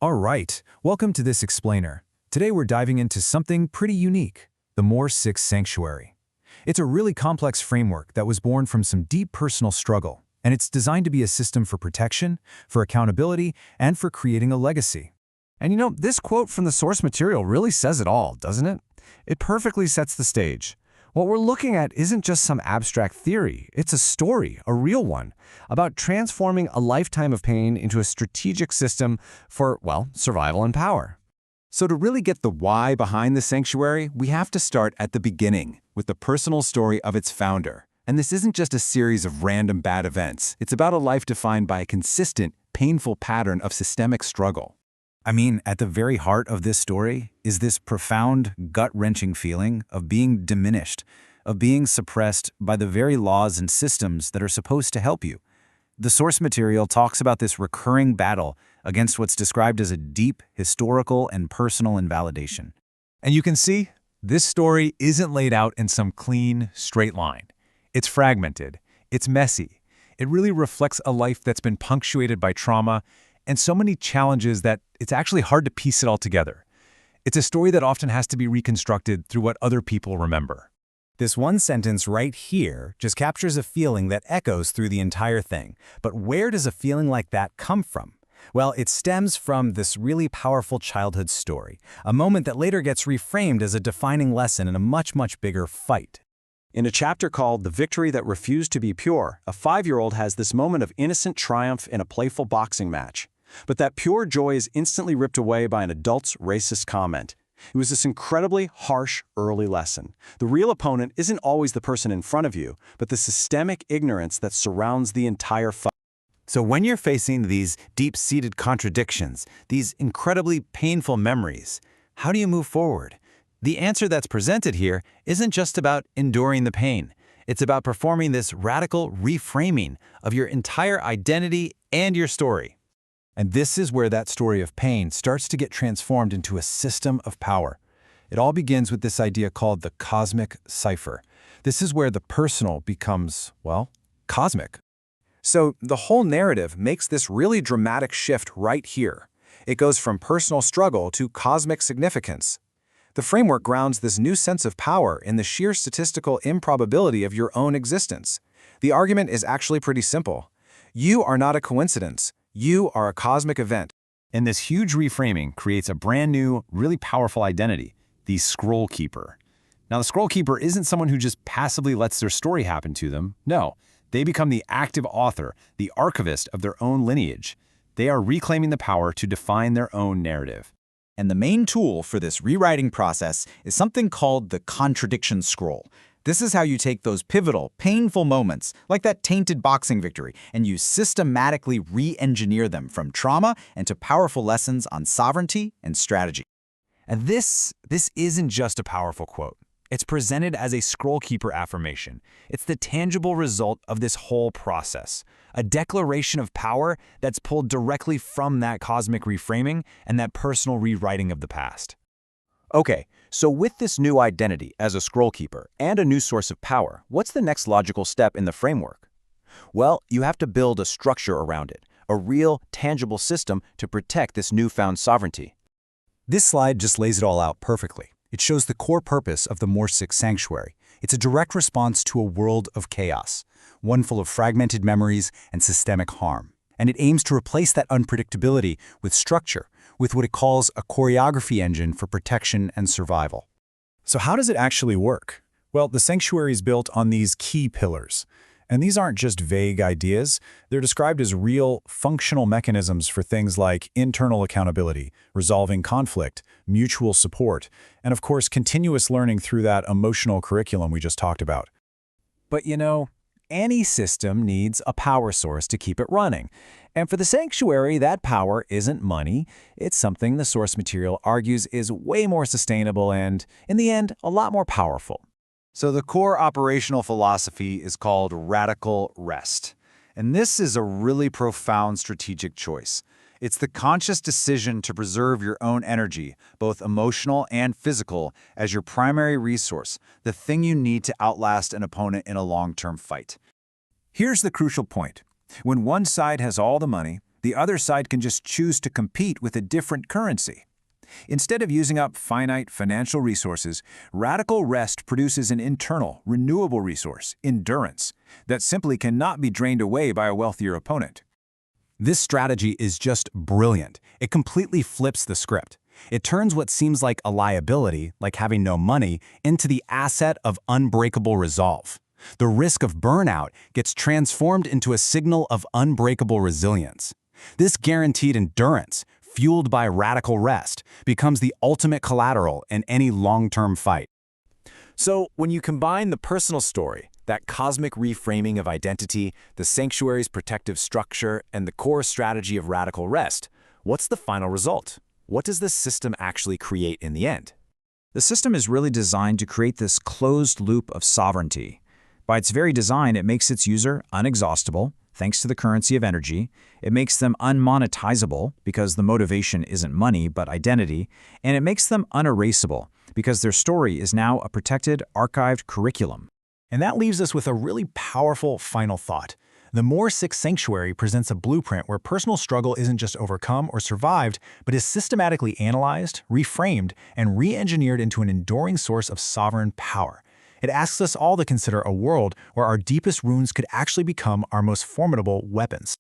All right, welcome to this explainer. Today we're diving into something pretty unique, the Moore-6 Sanctuary. It's a really complex framework that was born from some deep personal struggle, and it's designed to be a system for protection, for accountability, and for creating a legacy. And you know, this quote from the source material really says it all, doesn't it? It perfectly sets the stage. What we're looking at isn't just some abstract theory, it's a story, a real one, about transforming a lifetime of pain into a strategic system for, well, survival and power. So to really get the why behind the sanctuary, we have to start at the beginning, with the personal story of its founder. And this isn't just a series of random bad events. It's about a life defined by a consistent, painful pattern of systemic struggle. I mean, at the very heart of this story is this profound, gut-wrenching feeling of being diminished, of being suppressed by the very laws and systems that are supposed to help you. The source material talks about this recurring battle against what's described as a deep, historical, and personal invalidation. And you can see, this story isn't laid out in some clean, straight line. It's fragmented, it's messy. It really reflects a life that's been punctuated by trauma and so many challenges that it's actually hard to piece it all together. It's a story that often has to be reconstructed through what other people remember. This one sentence right here just captures a feeling that echoes through the entire thing. But where does a feeling like that come from? Well, it stems from this really powerful childhood story, a moment that later gets reframed as a defining lesson in a much, much bigger fight. In a chapter called The Victory That Refused to Be Pure, a 5-year-old has this moment of innocent triumph in a playful boxing match. But that pure joy is instantly ripped away by an adult's racist comment. It was this incredibly harsh early lesson. The real opponent isn't always the person in front of you, but the systemic ignorance that surrounds the entire fight. So when you're facing these deep-seated contradictions, these incredibly painful memories, how do you move forward? The answer that's presented here isn't just about enduring the pain. It's about performing this radical reframing of your entire identity and your story. And this is where that story of pain starts to get transformed into a system of power. It all begins with this idea called the cosmic cipher. This is where the personal becomes, well, cosmic. So the whole narrative makes this really dramatic shift right here. It goes from personal struggle to cosmic significance. The framework grounds this new sense of power in the sheer statistical improbability of your own existence. The argument is actually pretty simple. You are not a coincidence. You are a cosmic event. And this huge reframing creates a brand new, really powerful identity, the scroll keeper. Now, the scroll keeper isn't someone who just passively lets their story happen to them. No, they become the active author, the archivist of their own lineage. They are reclaiming the power to define their own narrative. And the main tool for this rewriting process is something called the contradiction scroll. This is how you take those pivotal, painful moments, like that tainted boxing victory, and you systematically re-engineer them from trauma into powerful lessons on sovereignty and strategy. And this isn't just a powerful quote. It's presented as a scroll keeper affirmation. It's the tangible result of this whole process, a declaration of power that's pulled directly from that cosmic reframing and that personal rewriting of the past. Okay, so with this new identity as a scroll keeper and a new source of power, what's the next logical step in the framework? Well, you have to build a structure around it, a real, tangible system to protect this newfound sovereignty. This slide just lays it all out perfectly. It shows the core purpose of the Moore-6 Sanctuary. It's a direct response to a world of chaos, one full of fragmented memories and systemic harm. And it aims to replace that unpredictability with structure, with what it calls a choreography engine for protection and survival. So how does it actually work? Well, the sanctuary is built on these key pillars. And these aren't just vague ideas. They're described as real, functional mechanisms for things like internal accountability, resolving conflict, mutual support, and of course, continuous learning through that emotional curriculum we just talked about. But you know, any system needs a power source to keep it running. And for the sanctuary, that power isn't money. It's something the source material argues is way more sustainable and, in the end, a lot more powerful. So the core operational philosophy is called radical rest. And this is a really profound strategic choice. It's the conscious decision to preserve your own energy, both emotional and physical, as your primary resource, the thing you need to outlast an opponent in a long-term fight. Here's the crucial point. When one side has all the money, The other side can just choose to compete with a different currency. Instead of using up finite financial resources, radical rest produces an internal, renewable resource, endurance, that simply cannot be drained away by a wealthier opponent. This strategy is just brilliant. It completely flips the script. It turns what seems like a liability, like having no money, into the asset of unbreakable resolve. The risk of burnout gets transformed into a signal of unbreakable resilience. This guaranteed endurance, fueled by radical rest, becomes the ultimate collateral in any long-term fight. So, when you combine the personal story, that cosmic reframing of identity, the sanctuary's protective structure, and the core strategy of radical rest, what's the final result? What does this system actually create in the end? The system is really designed to create this closed loop of sovereignty. By its very design, it makes its user unexhaustible, thanks to the currency of energy. It makes them unmonetizable, because the motivation isn't money but identity, and it makes them unerasable, because their story is now a protected, archived curriculum. And that leaves us with a really powerful final thought. The Moore 6 Sanctuary presents a blueprint where personal struggle isn't just overcome or survived, but is systematically analyzed, reframed, and re-engineered into an enduring source of sovereign power. It asks us all to consider a world where our deepest wounds could actually become our most formidable weapons.